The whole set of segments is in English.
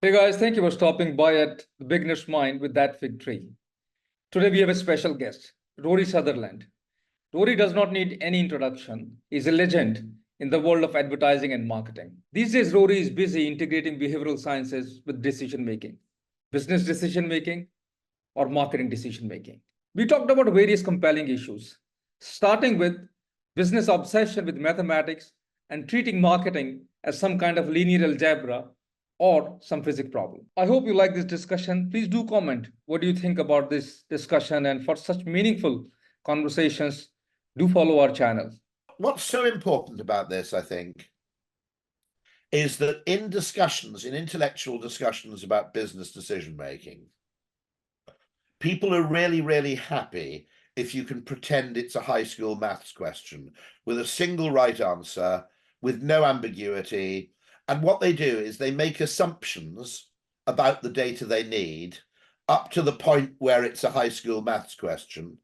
Hey guys, thank you for stopping by at the Beginner's Mind with that fig tree. Today we have a special guest, Rory Sutherland. Rory does not need any introduction. He's a legend in the world of advertising and marketing. These days, Rory is busy integrating behavioral sciences with decision making, business decision making, or marketing decision making. We talked about various compelling issues, starting with business obsession with mathematics and treating marketing as some kind of linear algebra or some physics problem. I hope you like this discussion. Please do comment. What do you think about this discussion? And for such meaningful conversations, do follow our channel. What's so important about this, I think, is that in discussions, in intellectual discussions about business decision making, people are really, really happy if you can pretend it's a high school maths question with a single right answer, with no ambiguity. And what they do is they make assumptions about the data they need up to the point where it's a high school maths question.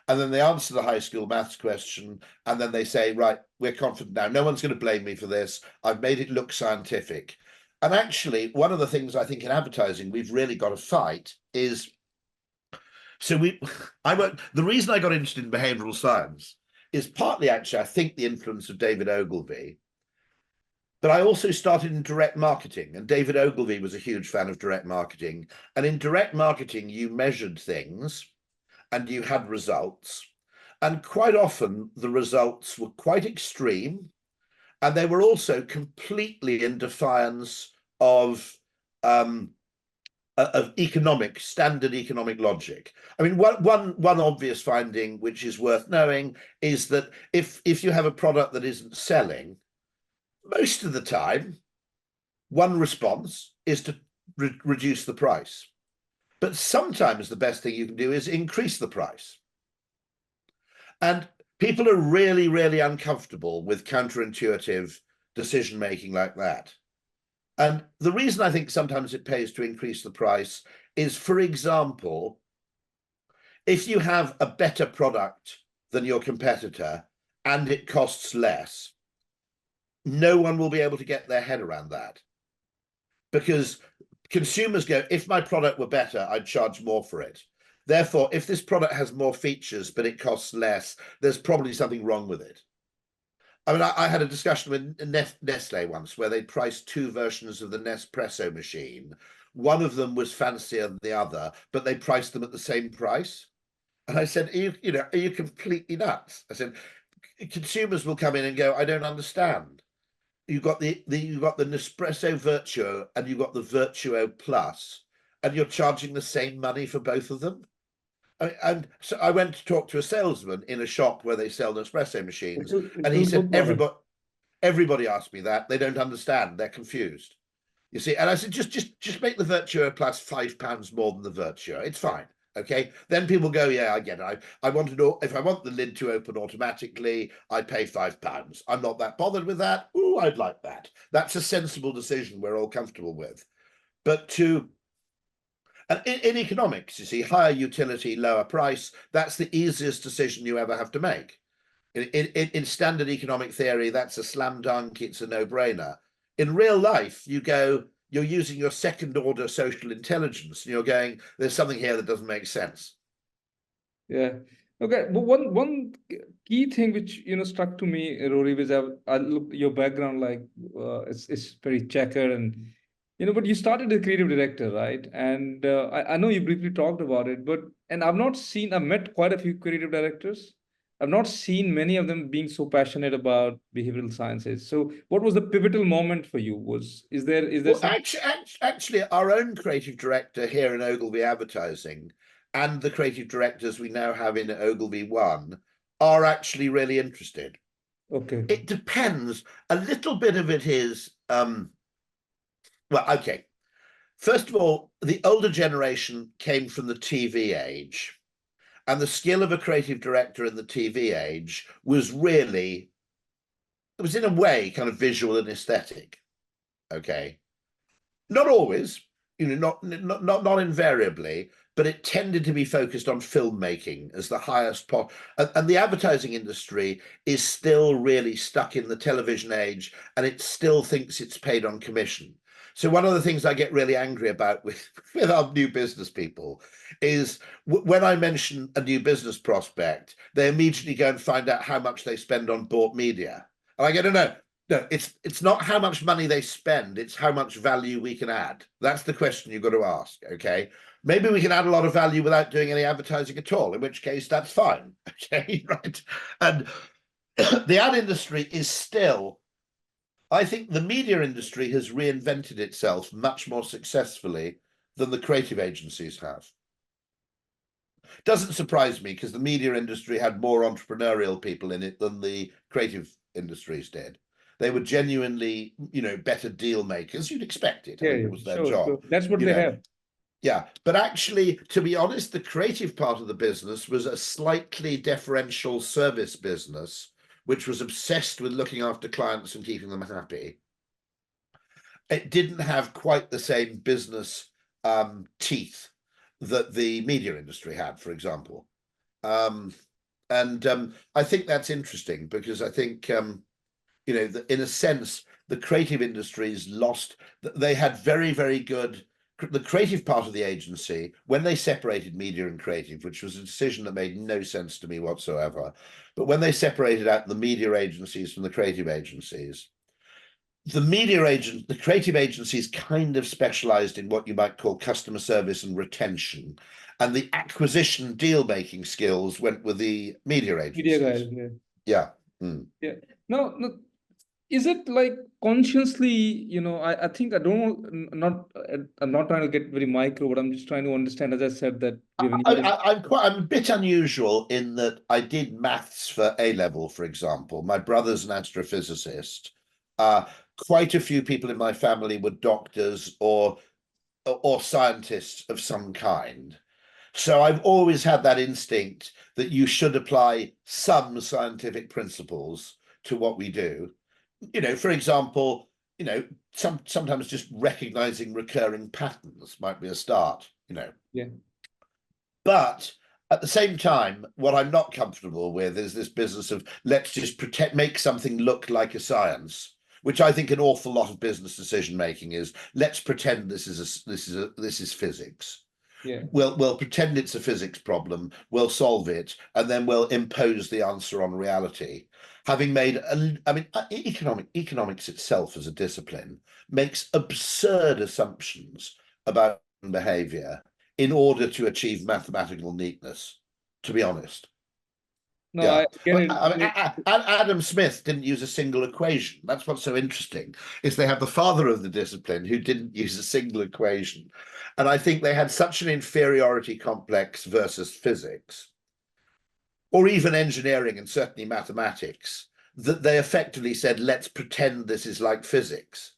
And then they answer the high school maths question, and then they say, right, we're confident now. No one's going to blame me for this. I've made it look scientific. And actually, one of the things I think in advertising we've really got to fight is, the reason I got interested in behavioral science is partly actually, I think, the influence of David Ogilvy. But I also started in direct marketing, and David Ogilvy was a huge fan of direct marketing. And in direct marketing, you measured things and you had results. And quite often the results were quite extreme, and they were also completely in defiance of standard economic logic. I mean, one obvious finding, which is worth knowing, is that if you have a product that isn't selling, most of the time, one response is to reduce the price. But sometimes the best thing you can do is increase the price. And people are really, really uncomfortable with counterintuitive decision-making like that. And the reason I think sometimes it pays to increase the price is, for example, if you have a better product than your competitor and it costs less, no one will be able to get their head around that. Because consumers go, if my product were better, I'd charge more for it. Therefore, if this product has more features, but it costs less, there's probably something wrong with it. I mean, I had a discussion with Nestle once where they priced two versions of the Nespresso machine. One of them was fancier than the other, but they priced them at the same price. And I said, are you completely nuts? I said, consumers will come in and go, I don't understand. You've got the Nespresso Virtuo and you've got the Virtuo Plus, and you're charging the same money for both of them. And so I went to talk to a salesman in a shop where they sell Nespresso machines, and he said, everybody asked me that. They don't understand. They're confused. You see, and I said, just make the Virtuo Plus £5 more than the Virtuo. It's fine. Okay, then people go, yeah, I get it. I want to know if I want the lid to open automatically, I pay £5. I'm not that bothered with that. Ooh, I'd like that. That's a sensible decision we're all comfortable with. But in economics, you see, higher utility, lower price, that's the easiest decision you ever have to make. In standard economic theory, that's a slam dunk, it's a no-brainer. In real life, you're using your second order social intelligence and you're going, there's something here that doesn't make sense. Yeah. Okay. But one key thing which struck to me, Rory, was I looked your background, like it's very checkered, and but you started as a creative director, right? And I know you briefly talked about it, and I've met quite a few creative directors. I've not seen many of them being so passionate about behavioral sciences. So what was the pivotal moment for you? Is there well, actually, our own creative director here in Ogilvy Advertising and the creative directors we now have in Ogilvy One are actually really interested. Okay. It depends. A little bit of it is, well, okay. First of all, the older generation came from the TV age, and the skill of a creative director in the TV age was really, it was in a way kind of visual and aesthetic. Okay. Not always, not invariably, but it tended to be focused on filmmaking as the highest part. And the advertising industry is still really stuck in the television age, and it still thinks it's paid on commission. So one of the things I get really angry about with our new business people is when I mention a new business prospect, they immediately go and find out how much they spend on bought media. And I go, no, it's not how much money they spend, it's how much value we can add. That's the question you've got to ask, okay? Maybe we can add a lot of value without doing any advertising at all, in which case that's fine, okay, right? And the ad industry is still, I think the media industry has reinvented itself much more successfully than the creative agencies have. Doesn't surprise me because the media industry had more entrepreneurial people in it than the creative industries did. They were genuinely, better deal makers. You'd expect it. I mean, it was their job. Sure. That's what they have. Yeah, but actually, to be honest, the creative part of the business was a slightly deferential service business, which was obsessed with looking after clients and keeping them happy. It didn't have quite the same business teeth that the media industry had, for example. I think that's interesting because I think, in a sense, the creative industries lost, they had very, very good, the creative part of the agency, when they separated media and creative, which was a decision that made no sense to me whatsoever, but when they separated out the media agencies from the creative agencies, the creative agencies kind of specialized in what you might call customer service and retention, and the acquisition deal making skills went with the media agencies. Media guys, yeah. Yeah. Mm. Yeah. No, is it like consciously, I think I don't know, I'm not trying to get very micro, but I'm just trying to understand, as I said, that we have I'm a bit unusual in that I did maths for A level, for example. My brother's an astrophysicist. Quite a few people in my family were doctors or scientists of some kind. So I've always had that instinct that you should apply some scientific principles to what we do. For example, sometimes just recognizing recurring patterns might be a start, Yeah. But at the same time, what I'm not comfortable with is this business of let's just make something look like a science, which I think an awful lot of business decision making is. Let's pretend this is physics. Yeah. We'll pretend it's a physics problem. We'll solve it, and then we'll impose the answer on reality. Having made, economics itself as a discipline makes absurd assumptions about behavior in order to achieve mathematical neatness, to be honest. No, Yeah. I get it. Adam Smith didn't use a single equation. That's what's so interesting, is they have the father of the discipline who didn't use a single equation. And I think they had such an inferiority complex versus physics, or even engineering and certainly mathematics, that they effectively said, let's pretend this is like physics.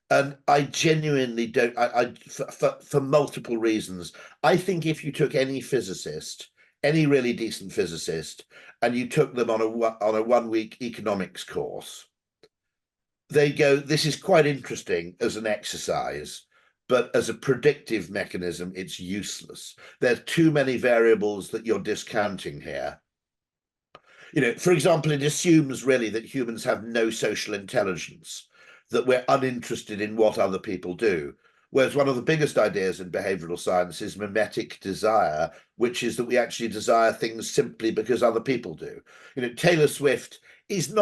And I genuinely don't, for multiple reasons. I think if you took any physicist, any really decent physicist, and you took them on a 1 week economics course, they go, this is quite interesting as an exercise, but as a predictive mechanism, it's useless. There's too many variables that you're discounting here. For example, it assumes really that humans have no social intelligence, that we're uninterested in what other people do. Whereas one of the biggest ideas in behavioral science is mimetic desire, which is that we actually desire things simply because other people do. Taylor Swift is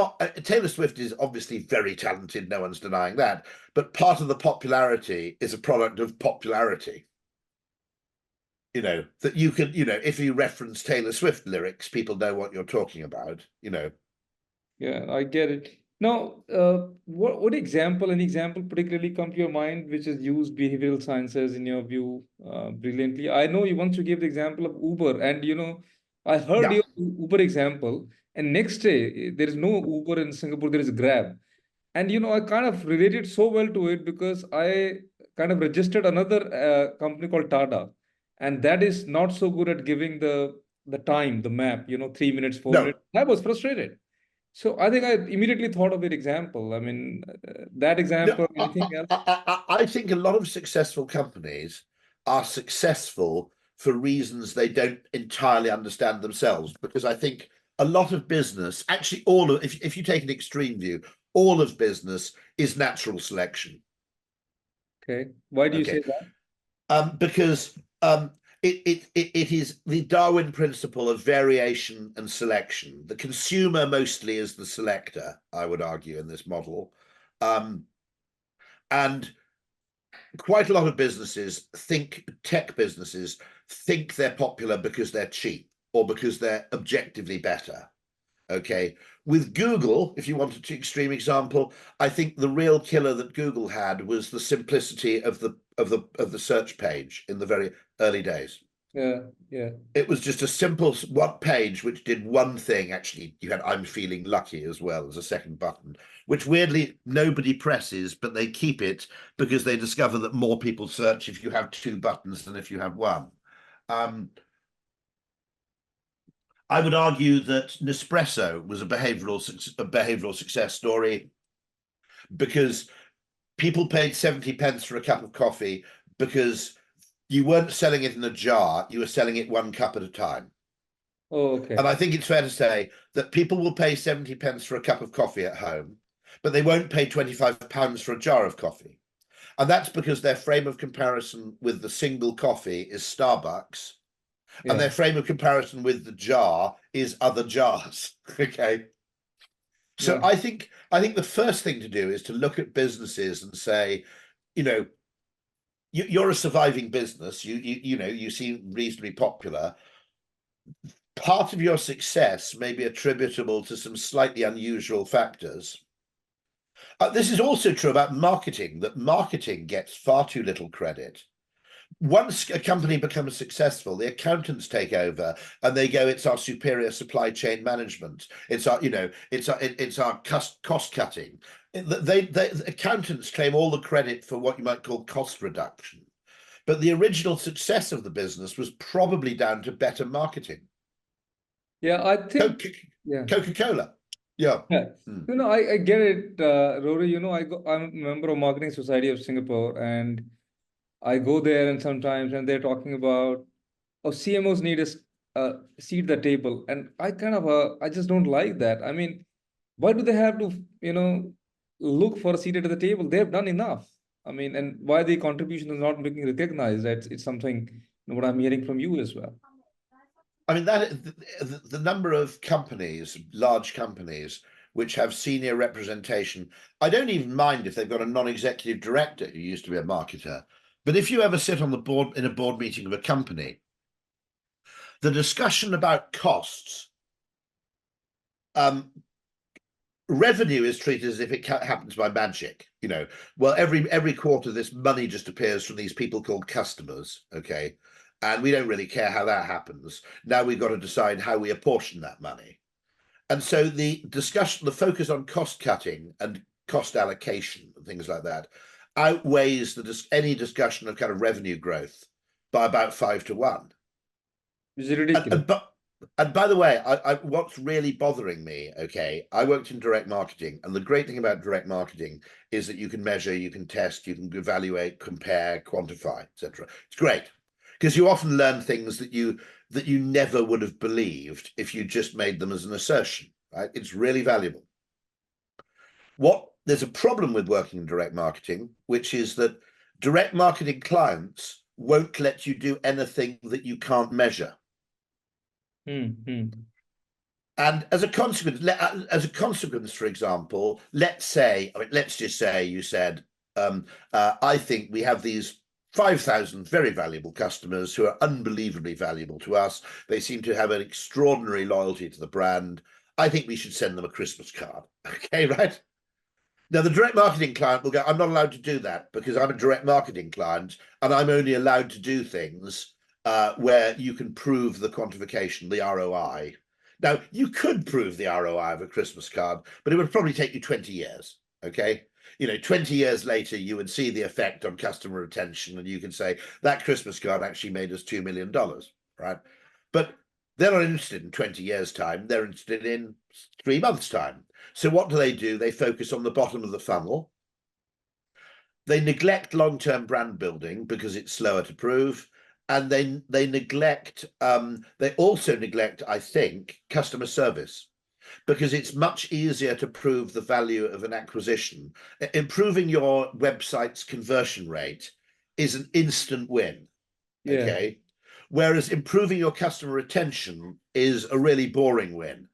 obviously very talented, no one's denying that, but part of the popularity is a product of popularity. That you can, if you reference Taylor Swift lyrics, people know what you're talking about, Yeah, I get it. Now, what example, an example particularly come to your mind, which has used behavioral sciences in your view brilliantly? I know you once you gave the example of Uber, and I heard Yeah. your Uber example, and next day there is no Uber in Singapore, there is Grab. And I kind of related so well to it because I kind of registered another company called Tada, and that is not so good at giving the time, the map, 3 minutes, 4 minutes. No. I was frustrated. So I think I immediately thought of an example. I mean, that example, No, anything else? I think a lot of successful companies are successful for reasons they don't entirely understand themselves, because I think a lot of business, actually if you take an extreme view, all of business is natural selection. Okay. Why do you say Okay, that? because it is the Darwin principle of variation and selection. The consumer mostly is the selector, I would argue, in this model. And quite a lot of businesses tech businesses think they're popular because they're cheap or because they're objectively better. Okay. With Google, if you want an extreme example, I think the real killer that Google had was the simplicity of the search page in the very early days. Yeah, yeah. It was just a simple one page which did one thing. Actually, you had "I'm feeling lucky" as well as a second button, which weirdly nobody presses, but they keep it because they discover that more people search if you have two buttons than if you have one. I would argue that Nespresso was a behavioral success story because people paid 70 pence for a cup of coffee because you weren't selling it in a jar, you were selling it one cup at a time. Oh, okay. And I think it's fair to say that people will pay 70 pence for a cup of coffee at home, but they won't pay 25 pounds for a jar of coffee. And that's because their frame of comparison with the single coffee is Starbucks, and Yeah. their frame of comparison with the jar is other jars. Okay. So Yeah. I think the first thing to do is to look at businesses and say, you know, you're a surviving business. You seem reasonably popular. Part of your success may be attributable to some slightly unusual factors. This is also true about marketing, that marketing gets far too little credit. Once a company becomes successful, the accountants take over and they go, it's our superior supply chain management. It's our, it's our cost cutting. The accountants claim all the credit for what you might call cost reduction. But the original success of the business was probably down to better marketing. Yeah, I think, yeah. Coca-Cola. Yeah. Yeah. Mm. I get it, Rory. I'm a member of Marketing Society of Singapore, and I go there, and sometimes, and they're talking about, oh, CMOs need a seat at the table, and I just don't like that. I mean, why do they have to, look for a seat at the table? They've done enough. I mean, and why the contribution is not being recognized? It's something, what I'm hearing from you as well. I mean, the number of companies, large companies, which have senior representation, I don't even mind if they've got a non-executive director who used to be a marketer. But if you ever sit on the board in a board meeting of a company, the discussion about costs, revenue is treated as if it happens by magic. Well, every quarter this money just appears from these people called customers. Okay. And we don't really care how that happens. Now we've got to decide how we apportion that money. And so the discussion, the focus on cost cutting and cost allocation and things like that outweighs any discussion of kind of revenue growth by about 5 to 1. It's ridiculous. And by the way, what's really bothering me, okay, I worked in direct marketing, and the great thing about direct marketing is that you can measure, you can test, you can evaluate, compare, quantify, etc. It's great because you often learn things that you never would have believed if you just made them as an assertion, right? It's really valuable. There's a problem with working in direct marketing, which is that direct marketing clients won't let you do anything that you can't measure. And as a consequence, for example, let's just say you said, I think we have these 5,000 very valuable customers who are unbelievably valuable to us. They seem to have an extraordinary loyalty to the brand. I think we should send them a Christmas card. Okay, right? Now, the direct marketing client will go, I'm not allowed to do that because I'm a direct marketing client and I'm only allowed to do things where you can prove the quantification, the ROI. Now, you could prove the ROI of a Christmas card, but it would probably take you 20 years, okay? 20 years later, you would see the effect on customer retention, and you can say, that Christmas card actually made us $2 million, right? But they're not interested in 20 years' time. They're interested in 3 months' time. So what do? They focus on the bottom of the funnel. They neglect long-term brand building because it's slower to prove. And they also neglect, I think, customer service. because it's much easier to prove the value of an acquisition. Improving your website's conversion rate is an instant win. Yeah, Okay. Whereas improving your customer retention is a really boring win,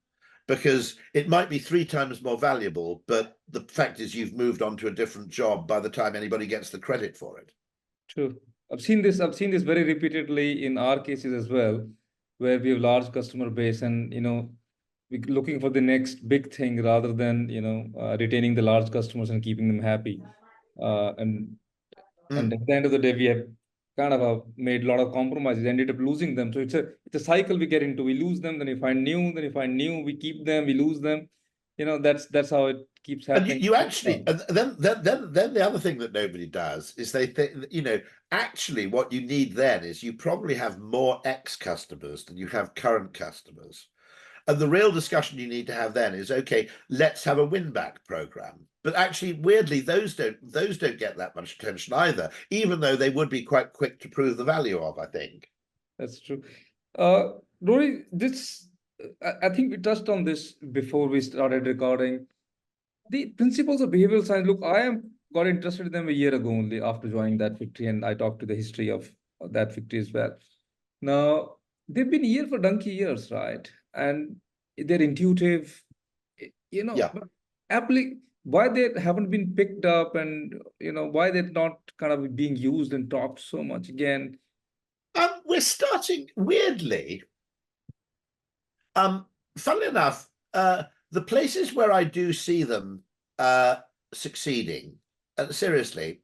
because it might be 3 times more valuable, but the fact is you've moved on to a different job by the time anybody gets the credit for it. true. I've seen this very repeatedly in our cases as well, where we have large customer base and, we're looking for the next big thing rather than, retaining the large customers and keeping them happy. And at the end of the day, we have kind of made a lot of compromises, ended up losing them. So it's a cycle we get into. We lose them, then we find new, we keep them, we lose them. That's how it keeps And happening. you actually, and then the other thing that nobody does is they think, actually what you need then is you probably have more ex-customers than you have current customers. And the real discussion you need to have then is, okay, let's have a win-back program. But actually, weirdly, those don't get that much attention either, even though they would be quite quick to prove the value of, I think. That's true. Rory, I think we touched on this before we started recording. The principles of behavioral science, look, got interested in them a year ago only after joining that victory, and I talked to the history of that victory as well. Now, they've been here for donkey years, right? And they're intuitive, Yeah. but why they haven't been picked up, and why they're not kind of being used and talked so much again. We're starting weirdly. Funnily enough, the places where I do see them succeeding, seriously,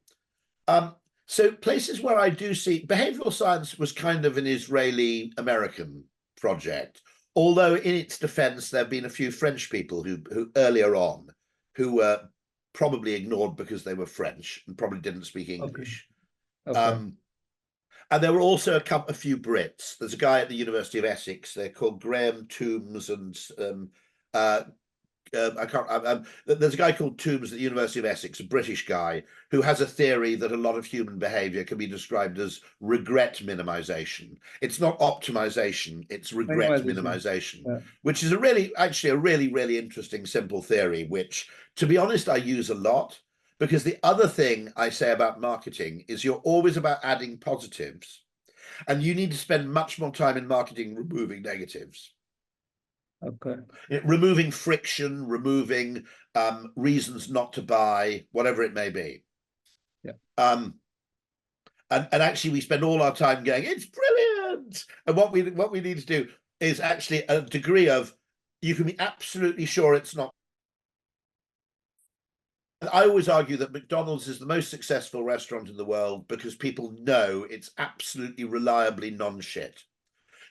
so places where I do see behavioral science was kind of an Israeli-American project, although in its defense, there have been a few French people who earlier on who were probably ignored because they were French and probably didn't speak English. Okay. And there were also a few Brits. There's a guy at the University of Essex. They're called Graham Toombs, and there's a guy called Toombs at the University of Essex, a British guy, who has a theory that a lot of human behavior can be described as regret minimization. It's not optimization, it's regret minimization, Yeah. which is actually a really interesting, simple theory, which, to be honest, I use a lot. Because the other thing I say about marketing is you're always about adding positives, and you need to spend much more time in marketing removing negatives. Okay. Removing friction, removing reasons not to buy, whatever it may be. Yeah. And actually, we spend all our time going, it's brilliant. And what we need to do is actually a degree of, you can be absolutely sure it's not. I always argue that McDonald's is the most successful restaurant in the world because people know it's absolutely reliably non-shit.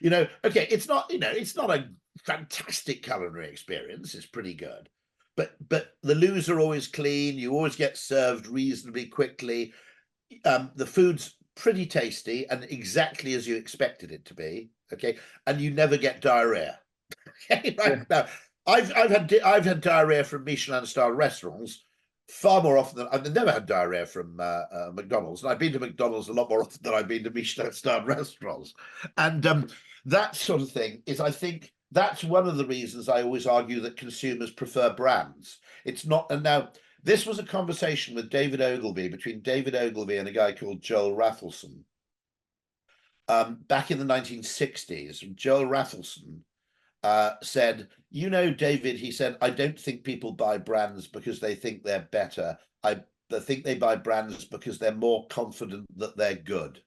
Okay, it's not a fantastic culinary experience. It's pretty good. But the loos are always clean. You always get served reasonably quickly. The food's pretty tasty and exactly as you expected it to be. Okay, and you never get diarrhea. Okay, right? Yeah. Now, I've had diarrhea from Michelin-star restaurants far more often than I've never had diarrhea from McDonald's, and I've been to McDonald's a lot more often than I've been to Michelin-starred restaurants. And that sort of thing is, I think, that's one of the reasons I always argue that consumers prefer brands. It's not, and now this was a conversation with between David Ogilvy and a guy called Joel Rafelson back in the 1960s. Joel Rafelson said, David, he said, I don't think people buy brands because they think they're better. I think they buy brands because they're more confident that they're good.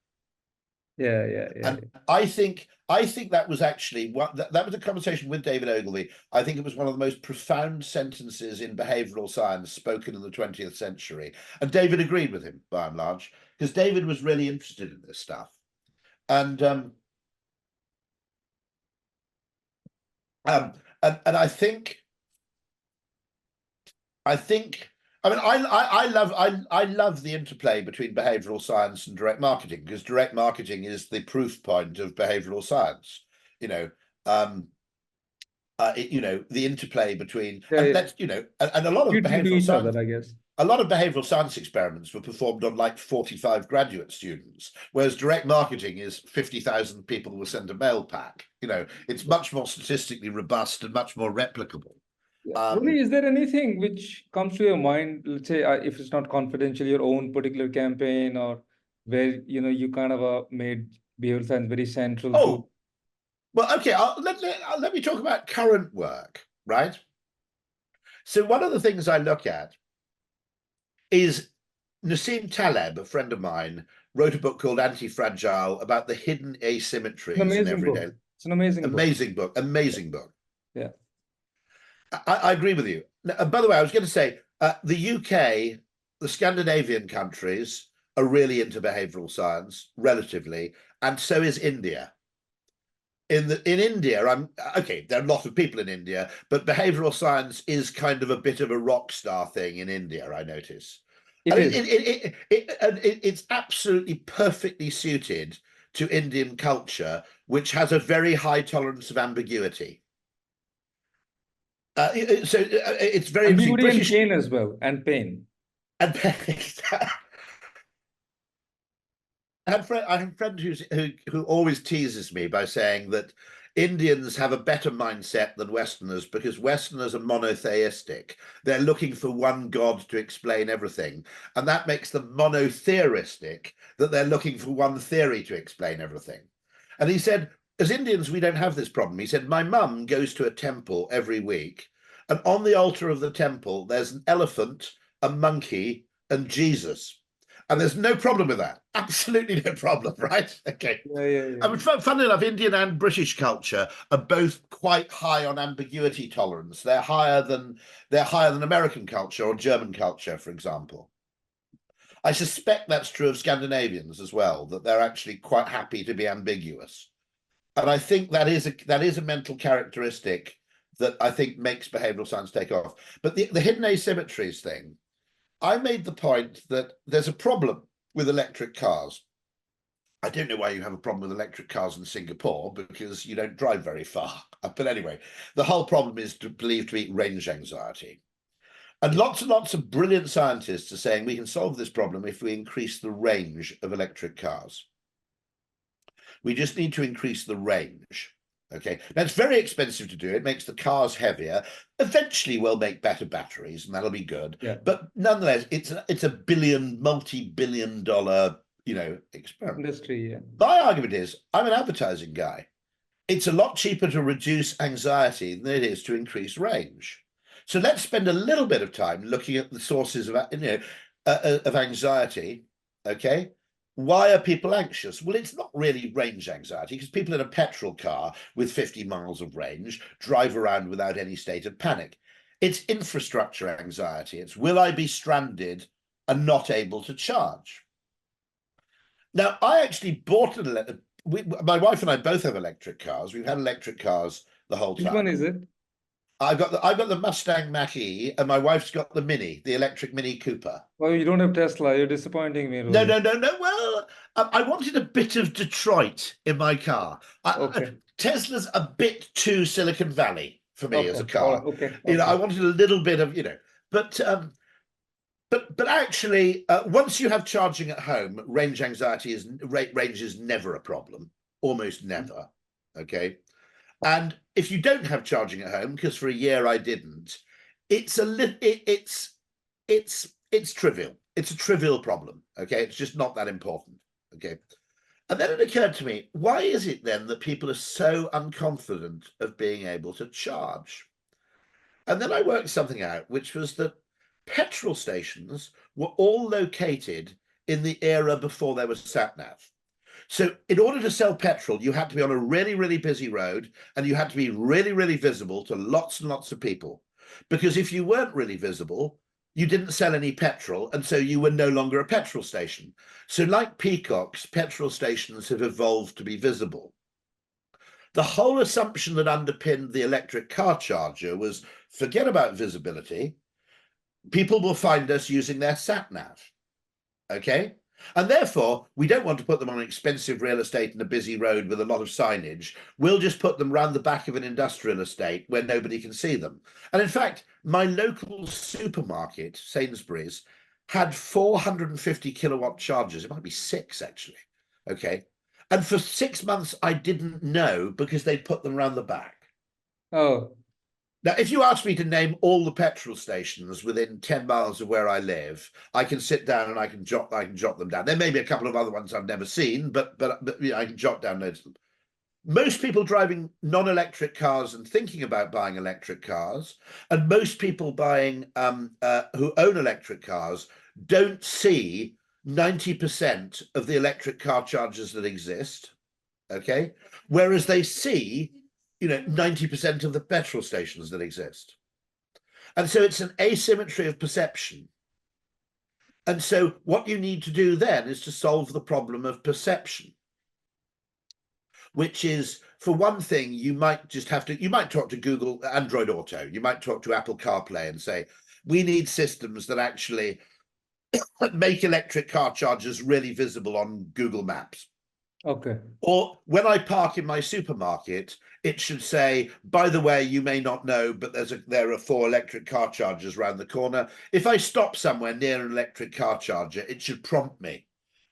Yeah. And I think that was actually that was a conversation with David Ogilvy. I think it was one of the most profound sentences in behavioral science spoken in the 20th century. And David agreed with him by and large, because David was really interested in this stuff. And I think I mean, I love the interplay between behavioral science and direct marketing, because direct marketing is the proof point of behavioral science. The interplay between, and a lot of behavioral science, I guess. a lot of behavioral science experiments were performed on like 45 graduate students, whereas direct marketing is 50,000 people will send a mail pack. You know, it's much more statistically robust and much more replicable. Rory, is there anything which comes to your mind, let's say, if it's not confidential, your own particular campaign, or where, you know, you kind of made behavioral science very central to? Well, okay, let me talk about current work, right? So one of the things I look at is Nassim Taleb, a friend of mine, wrote a book called Anti-Fragile about the hidden asymmetries in everyday. It's an amazing book. Amazing book. Yeah. I agree with you. Now, by the way, I was going to say the UK, the Scandinavian countries are really into behavioral science, relatively, and so is India. In India, there are a lot of people in India, but behavioral science is kind of a bit of a rock star thing in India, I notice. It's absolutely perfectly suited to Indian culture, which has a very high tolerance of ambiguity. It's very ambiguity and pain as well, and pain. And pain. I have a friend who always teases me by saying that Indians have a better mindset than Westerners because Westerners are monotheistic. They're looking for one God to explain everything. And that makes them monotheistic, that they're looking for one theory to explain everything. And he said, as Indians, we don't have this problem. He said, my mum goes to a temple every week, and on the altar of the temple, there's an elephant, a monkey, and Jesus. And there's no problem with that. Absolutely no problem, right? Okay. Yeah. I mean, funnily enough, Indian and British culture are both quite high on ambiguity tolerance. They're higher than American culture or German culture, for example. I suspect that's true of Scandinavians as well, that they're actually quite happy to be ambiguous. And I think that is a mental characteristic that I think makes behavioral science take off. But the hidden asymmetries thing, I made the point that there's a problem with electric cars. I don't know why you have a problem with electric cars in Singapore, because you don't drive very far. But anyway, the whole problem is believed to be range anxiety. And lots of brilliant scientists are saying we can solve this problem if we increase the range of electric cars. We just need to increase the range. Okay, now it's very expensive to do. It makes the cars heavier. Eventually, we'll make better batteries, and that'll be good. Yeah. But nonetheless, it's a multi-billion-dollar, experiment. Industry. Yeah. My argument is, I'm an advertising guy. It's a lot cheaper to reduce anxiety than it is to increase range. So let's spend a little bit of time looking at the sources of anxiety. Okay. Why are people anxious? Well, it's not really range anxiety, because people in a petrol car with 50 miles of range drive around without any state of panic. It's infrastructure anxiety. It's, will I be stranded and not able to charge? Now, I actually bought my wife and I both have electric cars. We've had electric cars the whole time. Which one is it? I've got the Mustang Mach-E, and my wife's got the Mini, the electric Mini Cooper. Well, you don't have Tesla. You're disappointing me, Rory. No. Well, I wanted a bit of Detroit in my car. Okay. Tesla's a bit too Silicon Valley for me as a car. Okay. I wanted a little bit of, but actually, once you have charging at home, range anxiety range is never a problem, almost never. Okay. And if you don't have charging at home, because for a year I didn't, it's trivial. It's a trivial problem. Okay, it's just not that important. Okay, and then it occurred to me, why is it then that people are so unconfident of being able to charge? And then I worked something out, which was that petrol stations were all located in the era before there was sat-nav. So in order to sell petrol, you had to be on a really, really busy road, and you had to be really, really visible to lots and lots of people. Because if you weren't really visible, you didn't sell any petrol, and so you were no longer a petrol station. So like peacocks, petrol stations have evolved to be visible. The whole assumption that underpinned the electric car charger was, forget about visibility. People will find us using their sat-nav. Okay? And therefore, we don't want to put them on expensive real estate in a busy road with a lot of signage. We'll just put them round the back of an industrial estate where nobody can see them. And in fact, my local supermarket, Sainsbury's, had 450 kilowatt chargers. It might be 6, actually. Okay. And for 6 months, I didn't know because they put them round the back. Oh, Now, if you ask me to name all the petrol stations within 10 miles of where I live, I can sit down and I can jot them down. There may be a couple of other ones I've never seen, but you know, I can jot down loads of them. Most people driving non-electric cars and thinking about buying electric cars, and most people buying who own electric cars don't see 90% of the electric car chargers that exist. Okay, whereas they see, you know, 90% of the petrol stations that exist. And so it's an asymmetry of perception. And so what you need to do then is to solve the problem of perception, which is, for one thing, you might talk to Google Android Auto, you might talk to Apple CarPlay and say, we need systems that actually make electric car chargers really visible on Google Maps. okay. Or when I park in my supermarket, it should say, by the way, you may not know, but there are 4 electric car chargers around the corner. If I stop somewhere near an electric car charger, it should prompt me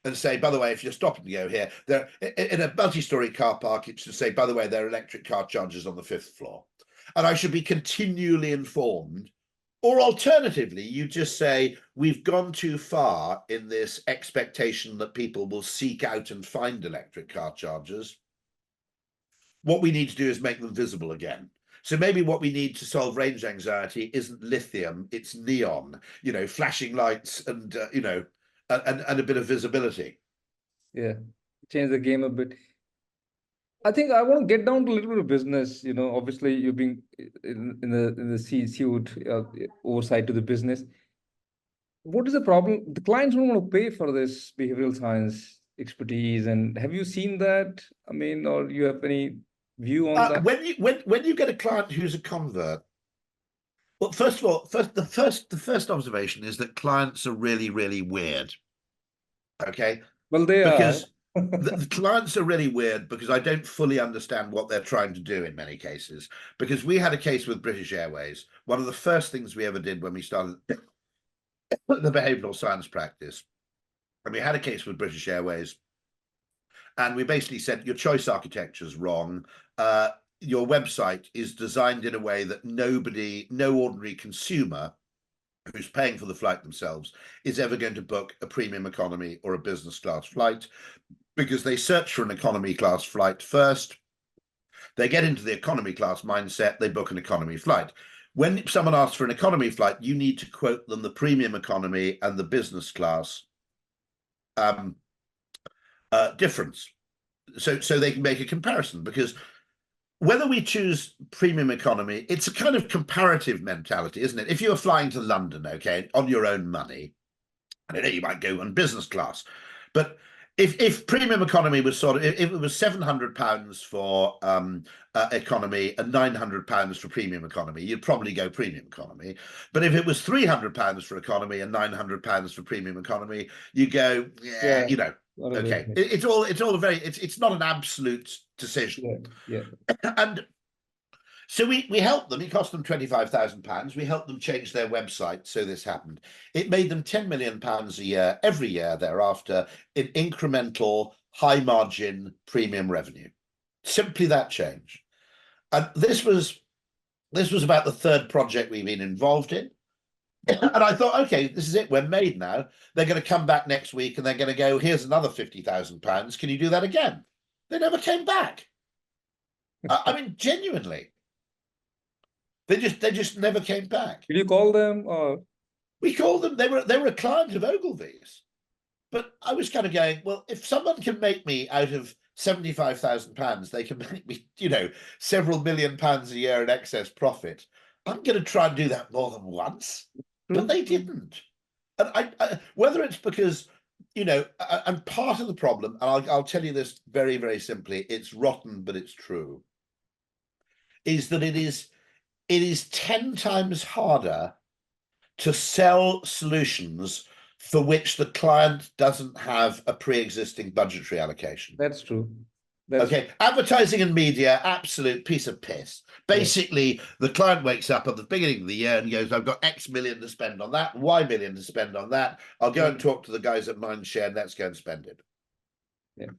and say, by the way, if you're stopping to go here, there in a multi-story car park, it should say, by the way, there are electric car chargers on the 5th floor. And I should be continually informed. Or alternatively, you just say, we've gone too far in this expectation that people will seek out and find electric car chargers. What we need to do is make them visible again. So maybe what we need to solve range anxiety isn't lithium, it's neon, you know, flashing lights and, you know, and a bit of visibility. Yeah, change the game a bit. I think I want to get down to a little bit of business. You know, obviously you're being in the C-suite oversight to the business. What is the problem? The clients don't want to pay for this behavioral science expertise, and have you seen that? I mean, or you have any view on that? When you get a client who's a convert, well, first of all, the first observation is that clients are really, really weird. Okay, Well, they because are. the clients are really weird because I don't fully understand what they're trying to do in many cases. Because we had a case with British Airways. One of the first things we ever did when we started the behavioral science practice, and we had a case with British Airways, and we basically said your choice architecture is wrong. Your website is designed in a way that no ordinary consumer who's paying for the flight themselves is ever going to book a premium economy or a business class flight, because they search for an economy class flight first. They get into the economy class mindset, they book an economy flight. When someone asks for an economy flight, you need to quote them the premium economy and the business class difference, so they can make a comparison. Because whether we choose premium economy, it's a kind of comparative mentality, isn't it? If you're flying to London, okay, on your own money, I don't know, you might go on business class, but if premium economy was sort of, if it was £700 for economy and £900 for premium economy, you'd probably go premium economy. But if it was £300 for economy and £900 for premium economy, you go, yeah, you know, okay. It's not an absolute decision. Yeah. And so we helped them. It cost them £25,000. We helped them change their website so this happened. It made them £10 million a year, every year thereafter, in incremental, high margin premium revenue. Simply that change. And this was about the 3rd project we've been involved in. And I thought, okay, this is it. We're made now. They're going to come back next week and they're going to go, here's another £50,000. Can you do that again? They never came back. I mean, genuinely. They just never came back. Did you call them, or we called them? They were a client of Ogilvy's, but I was kind of going, well, if someone can make me out of £75,000, they can make me, you know, several million pounds a year in excess profit. I'm going to try and do that more than once, but they didn't. And I whether it's because, you know, and part of the problem, and I'll tell you this very, very simply, it's rotten, but it's true, is that it is 10 times harder to sell solutions for which the client doesn't have a pre-existing budgetary allocation. That's true. That's okay. Advertising and media, absolute piece of piss. Basically, the client wakes up at the beginning of the year and goes, I've got X million to spend on that, Y million to spend on that. I'll go and talk to the guys at Mindshare and let's go and spend it. Yeah.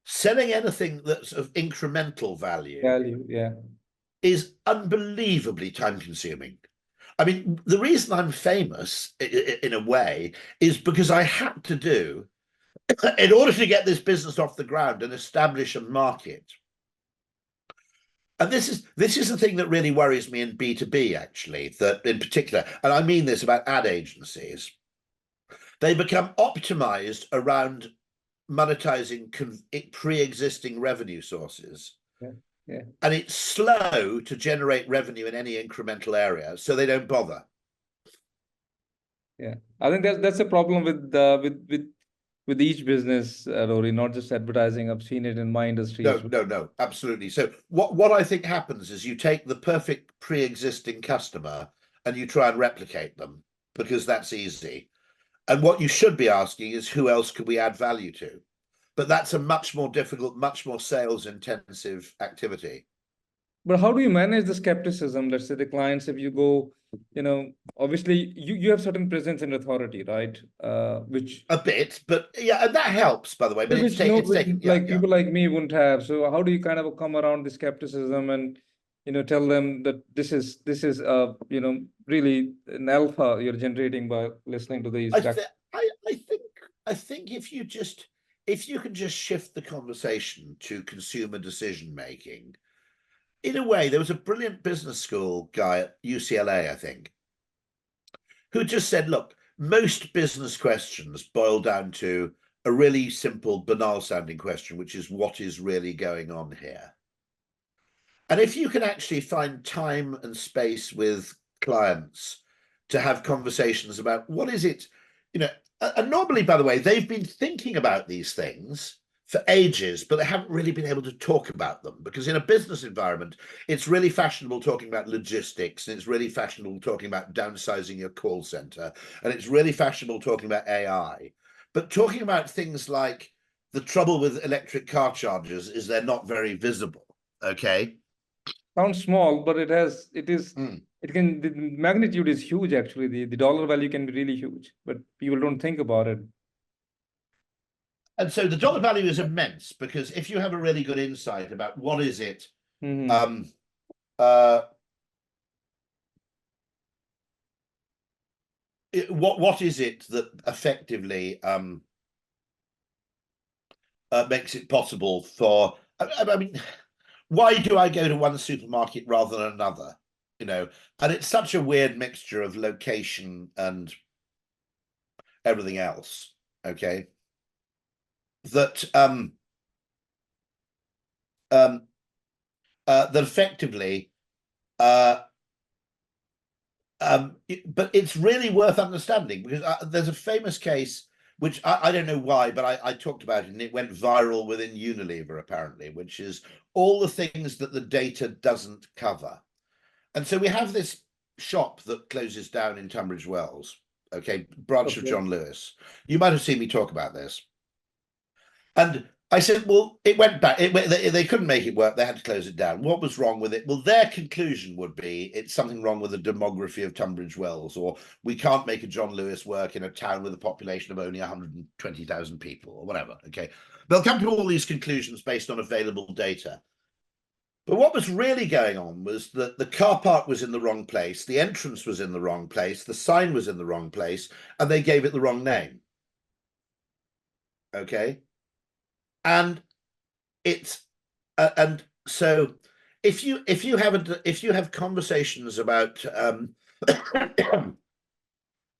Selling anything that's of incremental value is unbelievably time consuming. I mean, the reason I'm famous in a way is because I had to do, in order to get this business off the ground and establish a market. And this is the thing that really worries me in B2B, actually, that in particular, and I mean this about ad agencies, they become optimized around monetizing pre-existing revenue sources. And it's slow to generate revenue in any incremental area, so they don't bother. Yeah, I think that's a problem with each business, Rory, not just advertising. I've seen it in my industry. No, absolutely. So what I think happens is you take the perfect pre-existing customer and you try and replicate them because that's easy. And what you should be asking is who else could we add value to? But that's a much more difficult, much more sales intensive activity. But how do you manage the skepticism? Let's say the clients, if you go, obviously you have certain presence and authority, right? Which a bit, but yeah, and that helps, by the way. But it's taking people like me wouldn't have. So how do you kind of come around the skepticism and tell them that this is really an alpha you're generating by listening to these? I think if you can just shift the conversation to consumer decision making. In a way, there was a brilliant business school guy at UCLA, I think, who just said, look, most business questions boil down to a really simple, banal sounding question, which is what is really going on here? And if you can actually find time and space with clients to have conversations about what is it, and normally, by the way, they've been thinking about these things for ages, but they haven't really been able to talk about them because in a business environment, it's really fashionable talking about logistics, and it's really fashionable talking about downsizing your call center, and it's really fashionable talking about AI. But talking about things like the trouble with electric car chargers is they're not very visible. Okay. Sounds small, but the magnitude is huge, actually. The dollar value can be really huge, but people don't think about it. And so the dollar value is immense because if you have a really good insight about what is it, what is it that effectively makes it possible for, I mean, why do I go to one supermarket rather than another? And it's such a weird mixture of location and everything else. Okay. That that effectively but it's really worth understanding because there's a famous case which I don't know why, but I talked about it and it went viral within Unilever apparently, which is all the things that the data doesn't cover. And so we have this shop that closes down in Tunbridge Wells, okay, branch of John Lewis. You might have seen me talk about this. And I said, well, it went back. They couldn't make it work. They had to close it down. What was wrong with it? Well, their conclusion would be it's something wrong with the demography of Tunbridge Wells, or we can't make a John Lewis work in a town with a population of only 120,000 people or whatever. Okay. They'll come to all these conclusions based on available data. But what was really going on was that the car park was in the wrong place, the entrance was in the wrong place, the sign was in the wrong place, and they gave it the wrong name. Okay. And it's and so if you have conversations about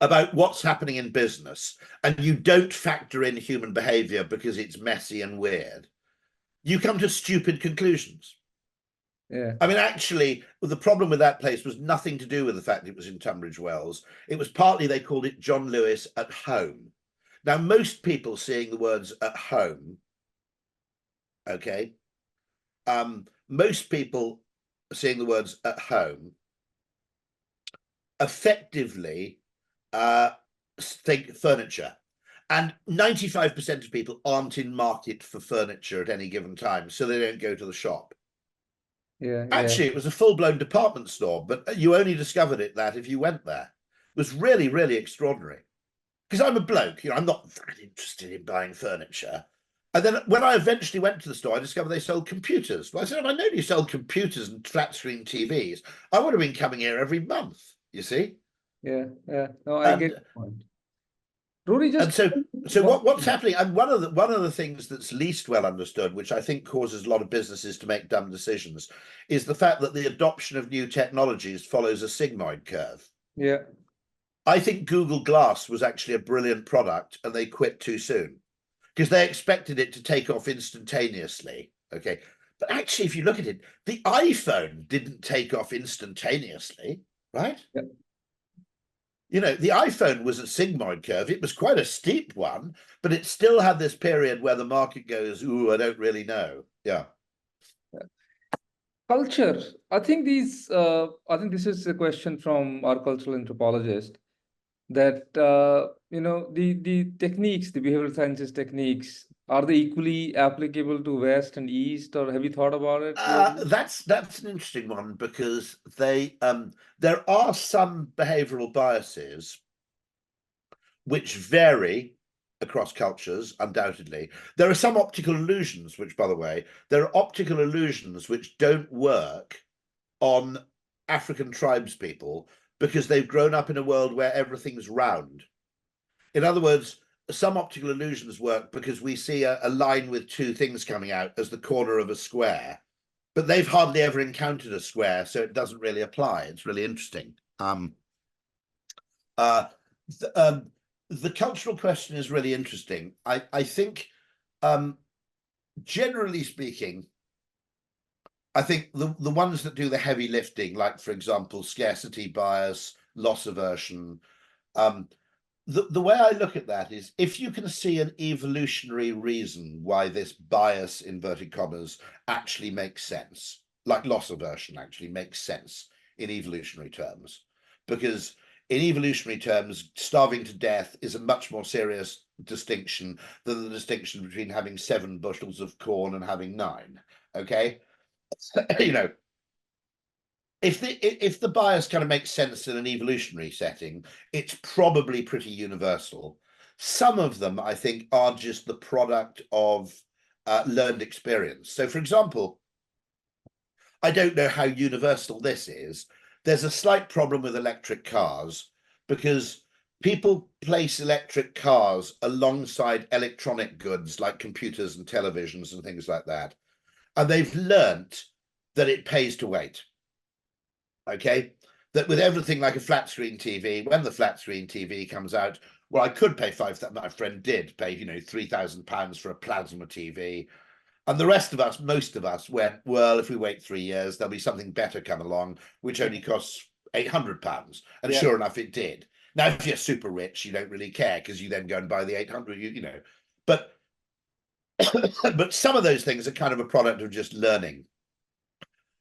about what's happening in business and you don't factor in human behavior because it's messy and weird, you come to stupid conclusions. Yeah. I mean, actually, the problem with that place was nothing to do with the fact it was in Tunbridge Wells. It was partly they called it John Lewis at home. Now, most people seeing the words at home, okay, most people seeing the words at home effectively think furniture. And 95% of people aren't in market for furniture at any given time, so they don't go to the shop. Yeah, yeah, Actually, it was a full-blown department store, but you only discovered that if you went there. It was really, really extraordinary. Because I'm a bloke, I'm not that interested in buying furniture. And then when I eventually went to the store, I discovered they sold computers. Well, I said, I know you sell computers and flat screen TVs. I would have been coming here every month, you see? yeah, yeah. No, I get And the point. Rory, and just so one what's thing. happening? And one of the things that's least well understood, which I think causes a lot of businesses to make dumb decisions, is the fact that the adoption of new technologies follows a sigmoid curve. Yeah, I think Google Glass was actually a brilliant product and they quit too soon because they expected it to take off instantaneously. Okay. But actually, if you look at it, the iPhone didn't take off instantaneously, right? yeah. The iPhone was a sigmoid curve. It was quite a steep one, but it still had this period where the market goes, ooh, I don't really know. Yeah. Culture. I think this is a question from our cultural anthropologist that the techniques, the behavioral sciences techniques, are they equally applicable to West and East, or have you thought about it, Rory? That's an interesting one because there are some behavioral biases which vary across cultures, undoubtedly. There are some optical illusions, which, by the way, there are optical illusions which don't work on African tribes people because they've grown up in a world where everything's round. In other words, some optical illusions work because we see a line with two things coming out as the corner of a square, but they've hardly ever encountered a square, so it doesn't really apply. It's really interesting. Uh, the cultural question is really interesting. I think, generally speaking, I think the ones that do the heavy lifting, like, for example, scarcity bias, loss aversion, the way I look at that is if you can see an evolutionary reason why this bias, inverted commas, actually makes sense, like loss aversion actually makes sense in evolutionary terms, because in evolutionary terms, starving to death is a much more serious distinction than the distinction between having 7 bushels of corn and having 9. Okay. If the bias kind of makes sense in an evolutionary setting, it's probably pretty universal. Some of them, I think, are just the product of learned experience. So, for example, I don't know how universal this is. There's a slight problem with electric cars because people place electric cars alongside electronic goods like computers and televisions and things like that. And they've learnt that it pays to wait. Okay, that with everything like a flat screen TV, when the flat screen TV comes out, well, I could pay 5,000. My friend did pay, £3,000 for a plasma TV, and the rest of us, most of us, went, well, if we wait 3 years, there'll be something better come along, which only costs £800, and Yeah, sure enough, it did. Now, if you're super rich, you don't really care because you then go and buy the 800. But but some of those things are kind of a product of just learning.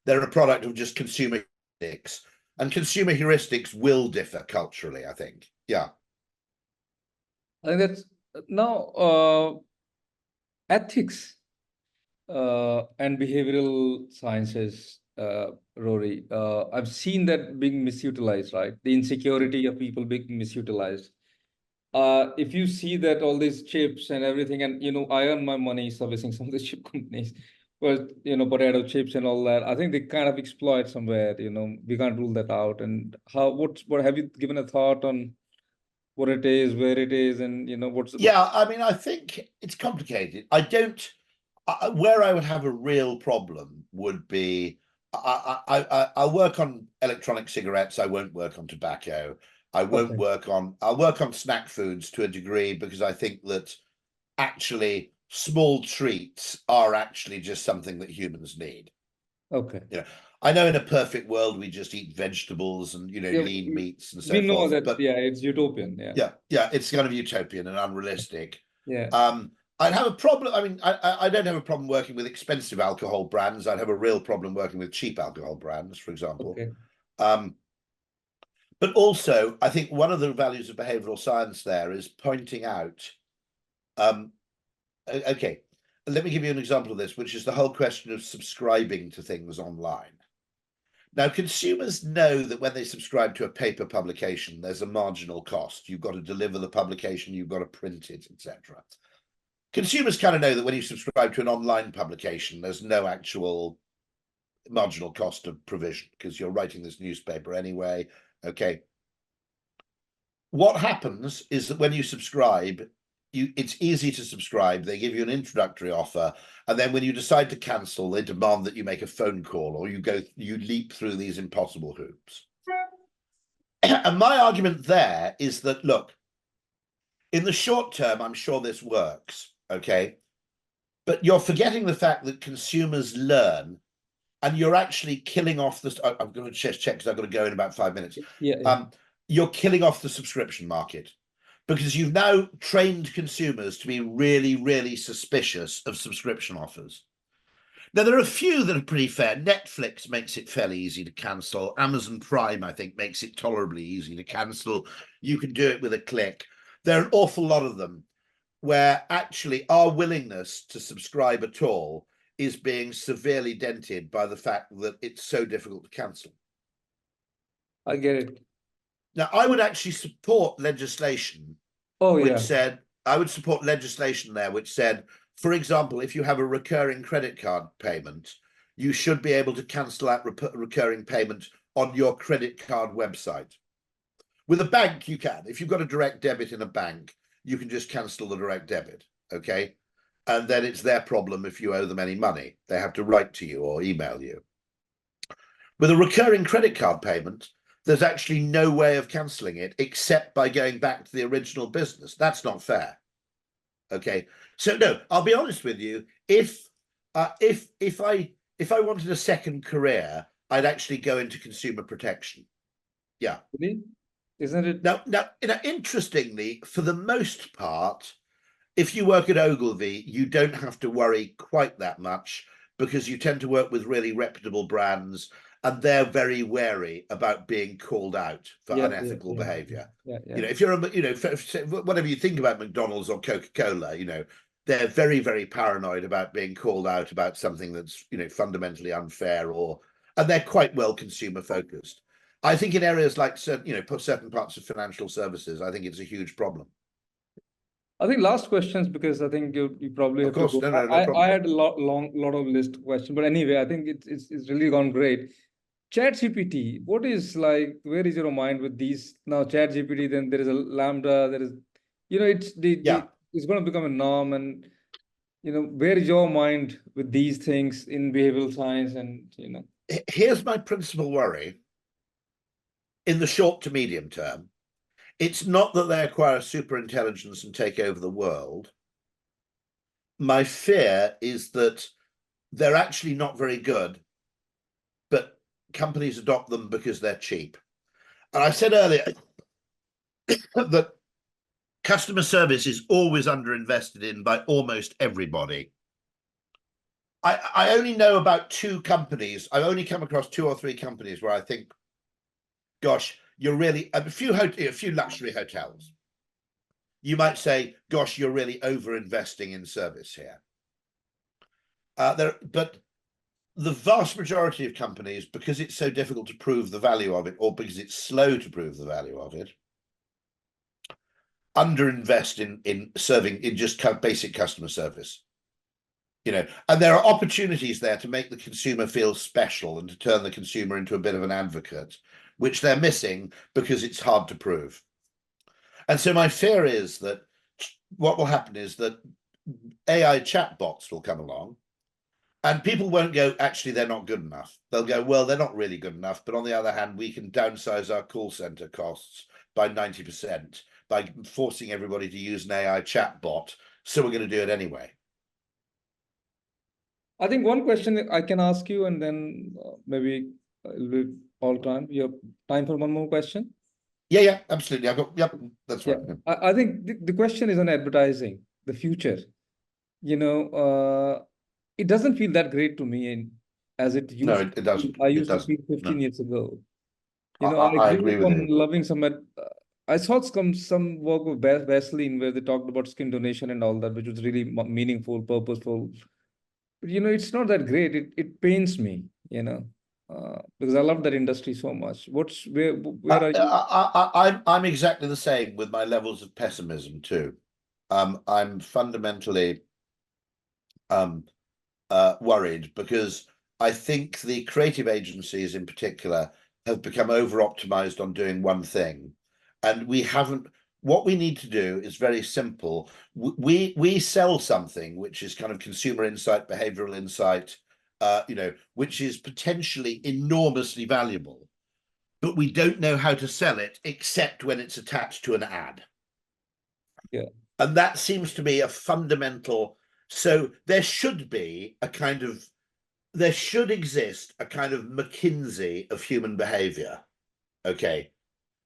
They're a product of just consumer heuristics, and consumer heuristics will differ culturally, I think. Yeah. I think that's now ethics and behavioral sciences, Rory. I've seen that being misutilized, right? The insecurity of people being misutilized. If you see that all these chips and everything, and I earn my money servicing some of these chip companies, but potato chips and all that, I think they kind of exploit somewhere. We can't rule that out. And what have you given a thought on what it is, where it is, and what's Yeah, I mean, I think it's complicated. I don't. Where I would have a real problem would be I'll work on electronic cigarettes. I won't work on tobacco. okay, I'll work on snack foods to a degree because I think that actually small treats are actually just something that humans need. okay. I know in a perfect world we just eat vegetables and Yeah, lean meats and we so know forth, that. but Yeah, it's utopian. Yeah, yeah, it's kind of utopian and unrealistic. yeah. I'd have a problem. I mean, I don't have a problem working with expensive alcohol brands. I'd have a real problem working with cheap alcohol brands, for example. Okay. Um, But also, I think one of the values of behavioral science there is pointing out, okay, let me give you an example of this, which is the whole question of subscribing to things online. Now, consumers know that when they subscribe to a paper publication, there's a marginal cost. You've got to deliver the publication, you've got to print it, etc. Consumers kind of know that when you subscribe to an online publication, there's no actual marginal cost of provision because you're writing this newspaper anyway. Okay. What happens is that when you subscribe, it's easy to subscribe. They give you an introductory offer, and then when you decide to cancel, they demand that you make a phone call or you leap through these impossible hoops. And my argument there is that, look, in the short term, I'm sure this works, okay? But you're forgetting the fact that consumers learn, and you're actually killing off this. I'm going to just check because I've got to go in about 5 minutes. Yeah. You're killing off the subscription market because you've now trained consumers to be really, really suspicious of subscription offers. Now, there are a few that are pretty fair. Netflix makes it fairly easy to cancel. Amazon Prime, I think, makes it tolerably easy to cancel. You can do it with a click. There are an awful lot of them where actually our willingness to subscribe at all is being severely dented by the fact that it's so difficult to cancel. I get it. Now, I would actually support legislation which said, I would support legislation there which said, for example, if you have a recurring credit card payment, you should be able to cancel that recurring payment on your credit card website. With a bank, you can. If you've got a direct debit in a bank, you can just cancel the direct debit, okay? And then it's their problem if you owe them any money. They have to write to you or email you. With a recurring credit card payment, there's actually no way of cancelling it except by going back to the original business. That's not fair. Okay, so no, I'll be honest with you. If I wanted a second career, I'd actually go into consumer protection. Yeah, isn't it? Now, interestingly, for the most part, if you work at Ogilvy, you don't have to worry quite that much because you tend to work with really reputable brands, and they're very wary about being called out for unethical behavior. Yeah. You know, if you're whatever you think about McDonald's or Coca-Cola, you know, they're very, very paranoid about being called out about something that's, you know, fundamentally unfair, and they're quite well consumer focused. I think in areas like certain parts of financial services, I think it's a huge problem. I think last questions, because I think you probably have to go. No problem. I had a lot of list questions, but anyway, I think it's really gone great. ChatGPT, what is like? Where is your mind with these now? ChatGPT, then there is a Lambda. There is, you know, it's going to become a norm, and you know, where is your mind with these things in behavioral science? And you know, here's my principal worry. In the short to medium term, it's not that they acquire super intelligence and take over the world. My fear is that they're actually not very good, but companies adopt them because they're cheap. And I said earlier that customer service is always underinvested in by almost everybody. I only know about 2 companies. I've only come across 2 or 3 companies where I think, gosh, you're really a few luxury hotels. You might say, gosh, you're really over-investing in service here. But the vast majority of companies, because it's so difficult to prove the value of it, or because it's slow to prove the value of it, underinvest in serving in just basic customer service. You know, and there are opportunities there to make the consumer feel special and to turn the consumer into a bit of an advocate, which they're missing because it's hard to prove. And so my fear is that what will happen is that AI chatbots will come along and people won't go, actually, they're not good enough. They'll go, well, they're not really good enough. But on the other hand, we can downsize our call center costs by 90% by forcing everybody to use an AI chatbot. So we're going to do it anyway. I think one question I can ask you, and then maybe all time. You have time for one more question? Yeah, absolutely. That's right. Yeah. I think the question is on advertising, the future. You know, it doesn't feel that great to me as it used. No, it doesn't. I used to feel 15 years ago. You know, I I agree agree with upon you. loving some. I saw some work with Vaseline where they talked about skin donation and all that, which was really meaningful, purposeful. But you know, it's not that great. It pains me, you know, because I love that industry so much. Where are you? I'm exactly the same with my levels of pessimism too. I'm fundamentally worried because I think the creative agencies in particular have become over-optimized on doing one thing, and we haven't. What we need to do is very simple. We sell something which is kind of consumer insight, behavioral insight, you know, which is potentially enormously valuable, but we don't know how to sell it except when it's attached to an ad. Yeah, And that seems to be a fundamental. So there should be a kind of, there should exist a kind of McKinsey of human behavior. Okay.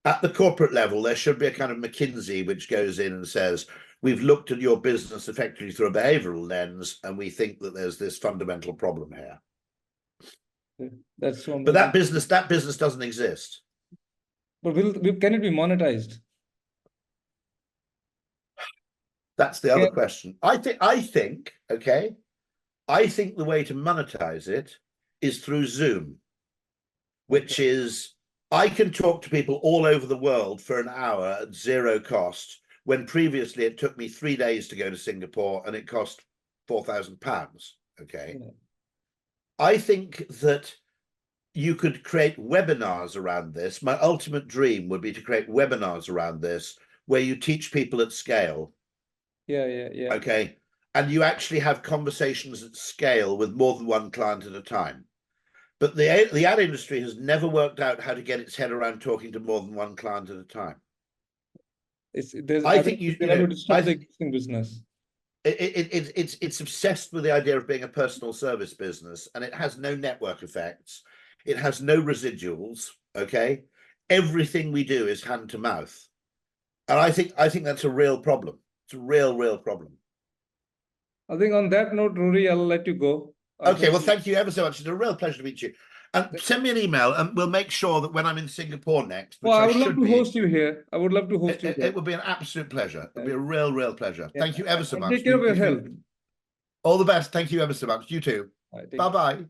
At the corporate level, there should be a kind of McKinsey which goes in and says, we've looked at your business effectively through a behavioral lens, and we think that there's this fundamental problem here. that's so But amazing. that business doesn't exist. But can it be monetized? That's the other question. I think, okay, I think the way to monetize it is through Zoom, which is, I can talk to people all over the world for an hour at zero cost, when previously it took me 3 days to go to Singapore and it cost £4,000. Okay. Yeah. I think that you could create webinars around this. My ultimate dream would be to create webinars around this where you teach people at scale. Yeah. Okay. And you actually have conversations at scale with more than one client at a time. But the ad industry has never worked out how to get its head around talking to more than one client at a time. I think you they're know, able to stop the existing business. it's obsessed with the idea of being a personal service business, and it has no network effects. It has no residuals. Okay. Everything we do is hand to mouth. And I think that's a real problem. It's a real problem. I think on that note, Rory, I'll let you go. Okay, well, thank you ever so much. It's a real pleasure to meet you. And send me an email, and we'll make sure that when I'm in Singapore next, which Well, I I would love should to be, host you here. I would love to host you here. it would be an absolute pleasure. It would be a real pleasure. Yeah. Thank you ever so And much. take care of your health. All the best. Thank you ever so much. You too. All right, take care. Bye-bye.